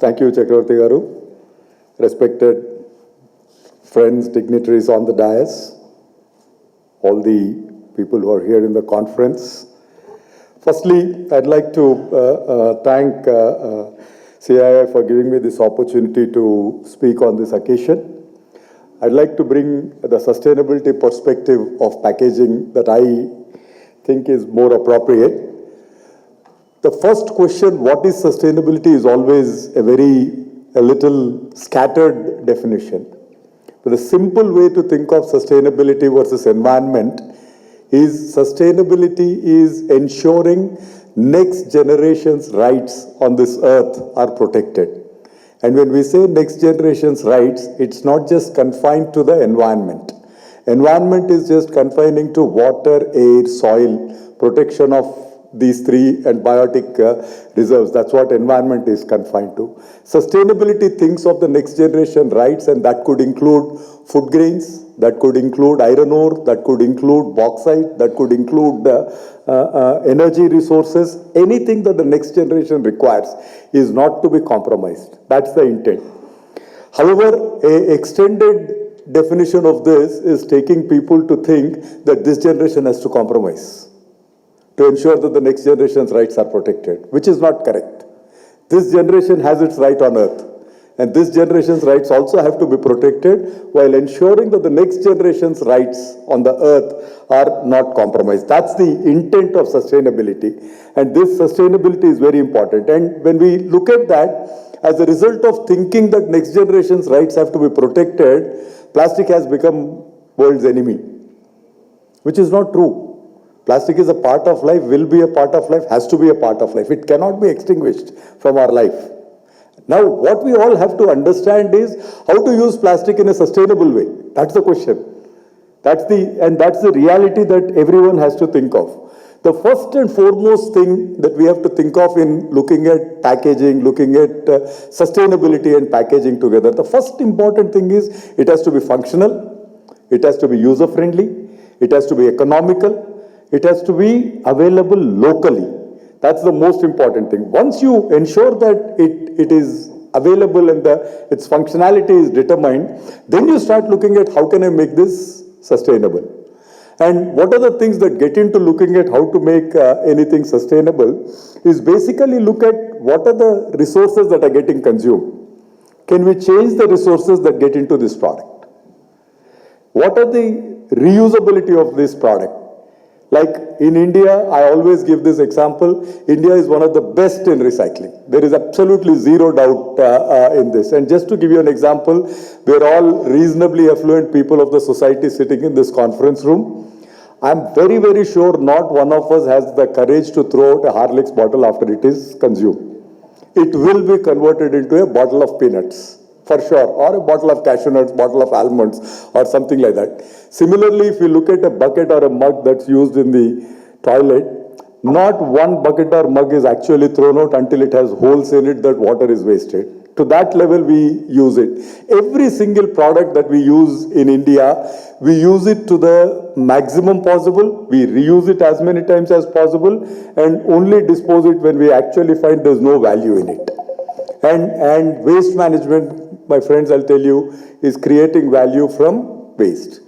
Thank you, Chakravarthi garu. Respected friends, dignitaries on the dais, all the people who are here in the conference. Firstly, I'd like to thank CII for giving me this opportunity to speak on this occasion. I'd like to bring the sustainability perspective of packaging that I think is more appropriate. The first question, what is sustainability, is always a little scattered definition. But the simple way to think of sustainability versus environment is sustainability is ensuring next generation's rights on this earth are protected. And when we say next generation's rights, it's not just confined to the environment. Environment is just confining to water, air, soil, protection of these three and biotic reserves. That's what environment is confined to. Sustainability thinks of the next generation rights, and that could include food grains, that could include iron ore, that could include bauxite, that could include energy resources. Anything that the next generation requires is not to be compromised. That's the intent. However, an extended definition of this is taking people to think that this generation has to compromise to ensure that the next generation's rights are protected, which is not correct. This generation has its right on earth, and this generation's rights also have to be protected while ensuring that the next generation's rights on the earth are not compromised. That's the intent of sustainability, and this sustainability is very important. And when we look at that, as a result of thinking that next generation's rights have to be protected, plastic has become world's enemy, which is not true. Plastic is a part of life, will be a part of life, has to be a part of life. It cannot be extinguished from our life. Now, what we all have to understand is how to use plastic in a sustainable way. That's the question. That's the reality that everyone has to think of. The first and foremost thing that we have to think of in looking at packaging, looking at sustainability and packaging together, the first important thing is it has to be functional, it has to be user-friendly, it has to be economical, it has to be available locally. That's the most important thing. Once you ensure that it is available and its functionality is determined, then you start looking at how can I make this sustainable. And what are the things that get into looking at how to make anything sustainable is basically look at what are the resources that are getting consumed. Can we change the resources that get into this product? What are the reusability of this product? Like in India, I always give this example, India is one of the best in recycling. There is absolutely zero doubt in this. And just to give you an example, we're all reasonably affluent people of the society sitting in this conference room. I'm very, very sure not one of us has the courage to throw out a Horlicks bottle after it is consumed. It will be converted into a bottle of peanuts, for sure, or a bottle of cashew nuts, bottle of almonds, or something like that. Similarly, if you look at a bucket or a mug that's used in the toilet, not one bucket or mug is actually thrown out until it has holes in it that water is wasted. To that level, we use it. Every single product that we use in India, we use it to the maximum possible. We reuse it as many times as possible and only dispose it when we actually find there's no value in it. And waste management, my friends, I'll tell you, is creating value from waste.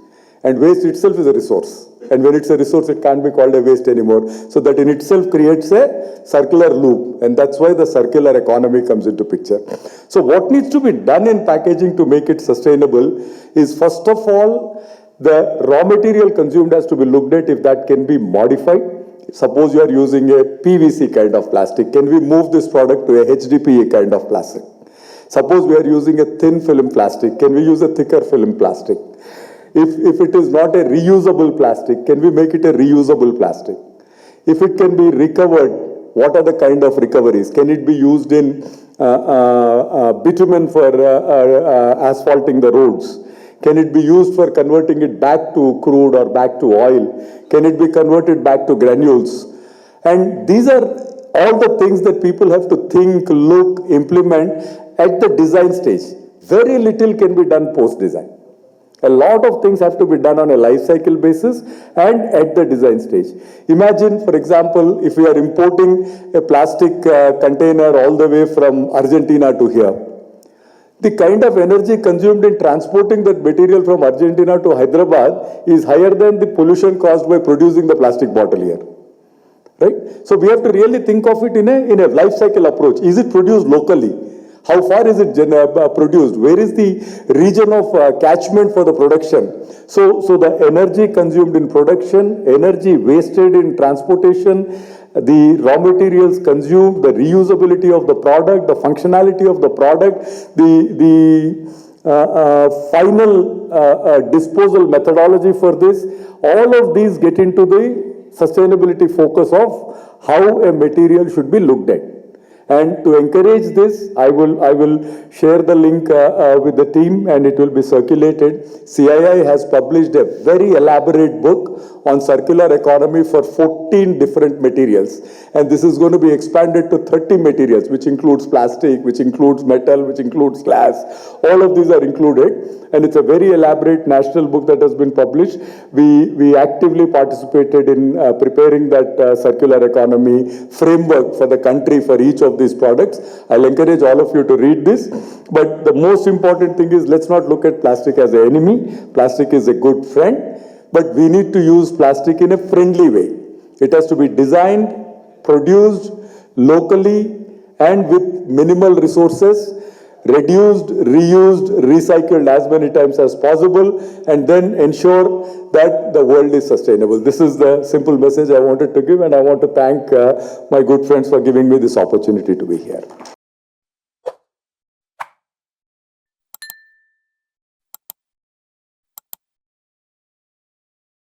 And waste itself is a resource. And when it's a resource, it can't be called a waste anymore. So that in itself creates a circular loop. And that's why the circular economy comes into picture. So what needs to be done in packaging to make it sustainable is, first of all, the raw material consumed has to be looked at if that can be modified. Suppose you are using a PVC kind of plastic. Can we move this product to a HDPE kind of plastic? Suppose we are using a thin film plastic. Can we use a thicker film plastic? If it is not a reusable plastic, can we make it a reusable plastic? If it can be recovered, what are the kind of recoveries? Can it be used in bitumen for asphalting the roads? Can it be used for converting it back to crude or back to oil? Can it be converted back to granules? And these are all the things that people have to think, look, implement at the design stage. Very little can be done post-design. A lot of things have to be done on a life cycle basis and at the design stage. Imagine, for example, if we are importing a plastic container all the way from Argentina to here. The kind of energy consumed in transporting that material from Argentina to Hyderabad is higher than the pollution caused by producing the plastic bottle here. Right? So we have to really think of it in a life cycle approach. Is it produced locally? How far is it produced? Where is the region of catchment for the production? So the energy consumed in production, energy wasted in transportation, the raw materials consumed, the reusability of the product, the functionality of the product, the final disposal methodology for this, all of these get into the sustainability focus of how a material should be looked at. And to encourage this, I will share the link with the team and it will be circulated. CII has published a very elaborate book on circular economy for 14 different materials. And this is going to be expanded to 30 materials, which includes plastic, which includes metal, which includes glass. All of these are included. And it's a very elaborate national book that has been published. We actively participated in preparing that circular economy framework for the country for each of these products. I'll encourage all of you to read this. But the most important thing is, let's not look at plastic as an enemy. Plastic is a good friend. But we need to use plastic in a friendly way. It has to be designed, produced locally and with minimal resources, reduced, reused, recycled as many times as possible, and then ensure that the world is sustainable. This is the simple message I wanted to give, and I want to thank my good friends for giving me this opportunity to be here.